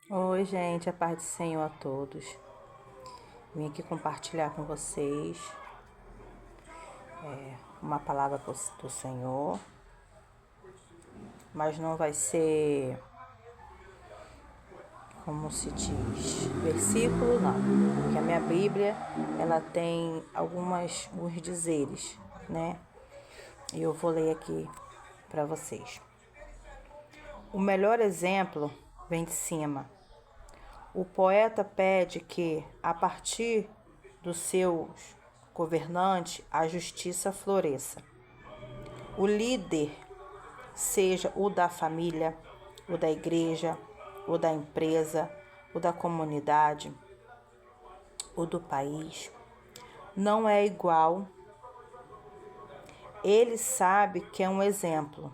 Oi, gente, a paz do Senhor a todos. Vim aqui compartilhar com vocês uma palavra do Senhor, mas não vai ser, como se diz, versículo, não. Porque a minha Bíblia, ela tem alguns dizeres, né? E eu vou ler aqui para vocês. O melhor exemplo vem de cima. O poeta pede que, a partir dos seus governantes, a justiça floresça. O líder, seja o da família, o da igreja, o da empresa, o da comunidade, o do país, não é igual. Ele sabe que é um exemplo.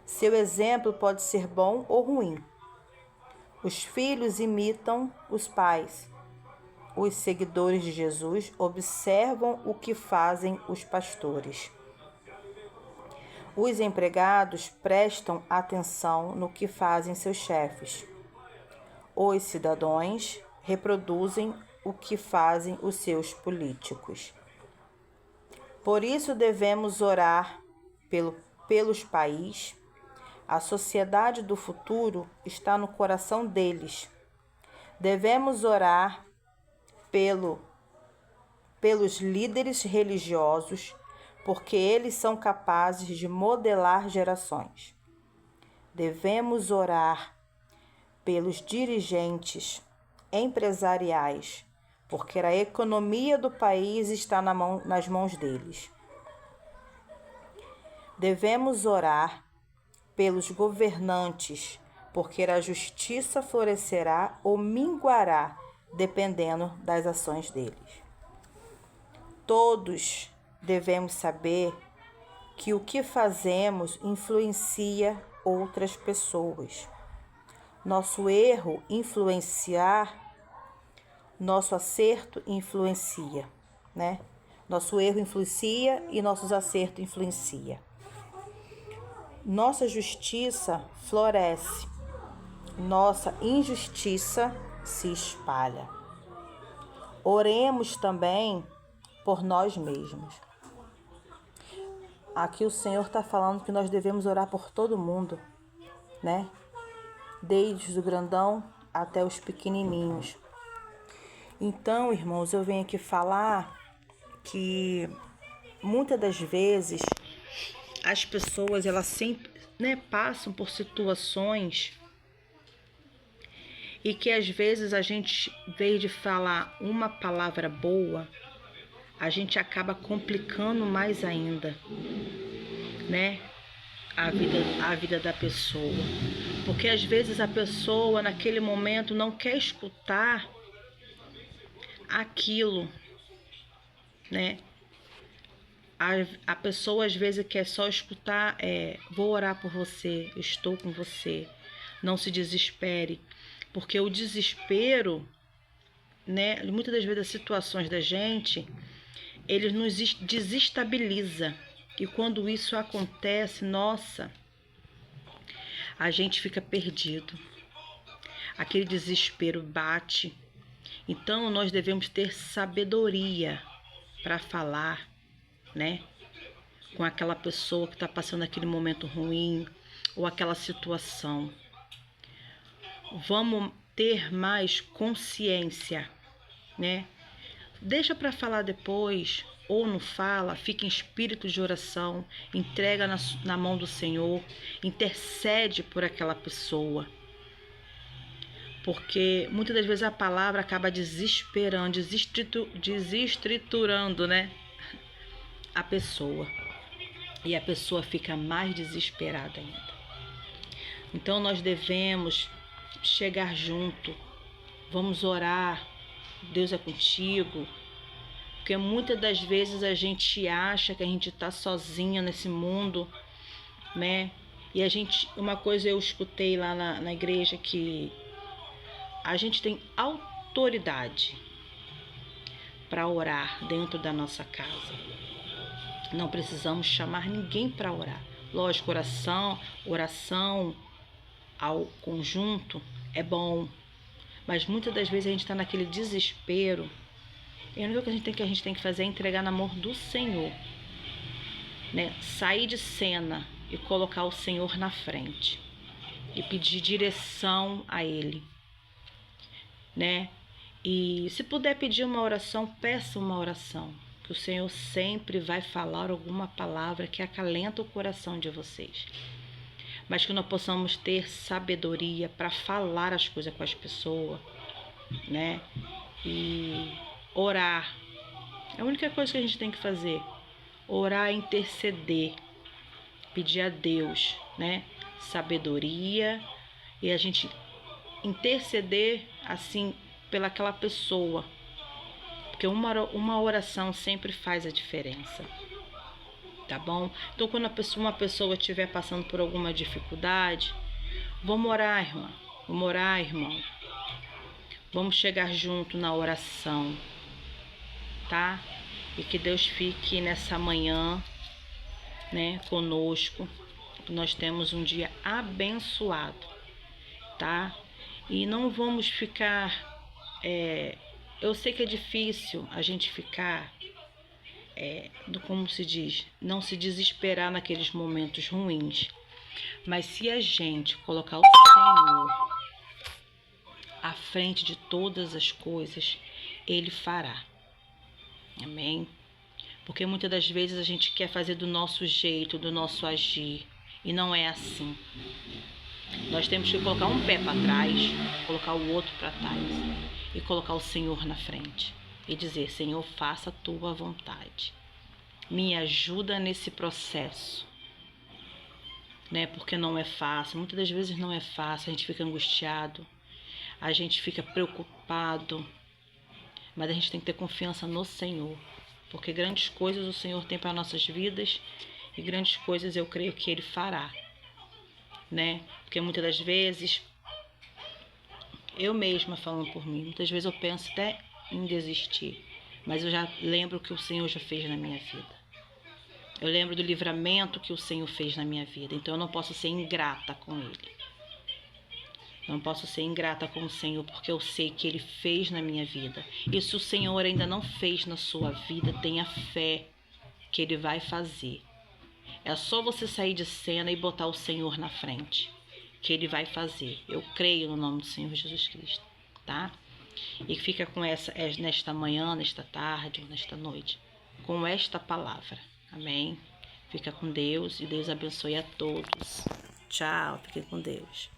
Seu exemplo pode ser bom ou ruim. Os filhos imitam os pais. Os seguidores de Jesus observam o que fazem os pastores. Os empregados prestam atenção no que fazem seus chefes. Os cidadãos reproduzem o que fazem os seus políticos. Por isso devemos orar pelos países. A sociedade do futuro está no coração deles. Devemos orar pelos líderes religiosos, porque eles são capazes de modelar gerações. Devemos orar pelos dirigentes empresariais, porque a economia do país está nas mãos deles. Devemos orar pelos governantes, porque a justiça florescerá ou minguará, dependendo das ações deles. Todos devemos saber que o que fazemos influencia outras pessoas. Nosso erro influenciar, nosso acerto influencia, né? Nosso erro influencia e nossos acertos influencia. Nossa justiça floresce, nossa injustiça se espalha. Oremos também por nós mesmos. Aqui o Senhor está falando que nós devemos orar por todo mundo, né? Desde o grandão até os pequenininhos. Então, irmãos, eu venho aqui falar que muitas das vezes as pessoas, elas sempre, passam por situações e que às vezes a gente, em vez de falar uma palavra boa, a gente acaba complicando mais ainda, né? A vida da pessoa. Porque às vezes a pessoa naquele momento não quer escutar aquilo, né? A pessoa às vezes quer só escutar, vou orar por você, estou com você, não se desespere. Porque o desespero, né? Muitas das vezes as situações da gente, ele nos desestabiliza. E quando isso acontece, nossa, a gente fica perdido. Aquele desespero bate. Então nós devemos ter sabedoria para falar, né? Com aquela pessoa que está passando aquele momento ruim ou aquela situação. Vamos ter mais consciência, né? Deixa para falar depois ou não fala, fica em espírito de oração, entrega na mão do Senhor, intercede por aquela pessoa. Porque muitas das vezes a palavra acaba desestriturando, né, a pessoa. E a pessoa fica mais desesperada ainda. Então nós devemos chegar junto, vamos orar, Deus é contigo. Porque muitas das vezes a gente acha que a gente está sozinha nesse mundo, né? E uma coisa eu escutei lá na igreja, que a gente tem autoridade para orar dentro da nossa casa. Não precisamos chamar ninguém para orar. Lógico, oração ao conjunto, é bom, mas muitas das vezes a gente está naquele desespero. E a única coisa que a gente tem que fazer é entregar na mão do Senhor, né? Sair de cena e colocar o Senhor na frente e pedir direção a Ele, né? E se puder pedir uma oração, peça uma oração, que o Senhor sempre vai falar alguma palavra que acalenta o coração de vocês. Mas que nós possamos ter sabedoria para falar as coisas com as pessoas, né? E orar. É a única coisa que a gente tem que fazer. Orar, interceder, pedir a Deus, né? Sabedoria e a gente interceder assim pelaquela pessoa, porque uma oração sempre faz a diferença, tá bom? Então, quando uma pessoa estiver passando por alguma dificuldade, vamos orar, irmã, vamos orar, irmão, vamos chegar junto na oração, tá? E que Deus fique nessa manhã, né, conosco. Nós temos um dia abençoado, tá? E não vamos ficar... eu sei que é difícil a gente ficar, como se diz, não se desesperar naqueles momentos ruins. Mas se a gente colocar o Senhor à frente de todas as coisas, Ele fará. Amém? Porque muitas das vezes a gente quer fazer do nosso jeito, do nosso agir, e não é assim. Nós temos que colocar um pé para trás, colocar o outro para trás e colocar o Senhor na frente e dizer: Senhor, faça a tua vontade. Me ajuda nesse processo, né? Porque não é fácil. Muitas das vezes não é fácil. A gente fica angustiado, a gente fica preocupado, mas a gente tem que ter confiança no Senhor, porque grandes coisas o Senhor tem para nossas vidas e grandes coisas eu creio que Ele fará, né? Porque muitas das vezes, eu mesma falando por mim, muitas vezes eu penso até em desistir, mas eu já lembro o que o Senhor já fez na minha vida. Eu lembro do livramento que o Senhor fez na minha vida, então eu não posso ser ingrata com Ele. Não posso ser ingrata com o Senhor, porque eu sei que Ele fez na minha vida. E se o Senhor ainda não fez na sua vida, tenha fé que Ele vai fazer. É só você sair de cena e botar o Senhor na frente, que Ele vai fazer. Eu creio no nome do Senhor Jesus Cristo, tá? E fica com nesta manhã, nesta tarde, nesta noite, com esta palavra. Amém? Fica com Deus e Deus abençoe a todos. Tchau, fique com Deus.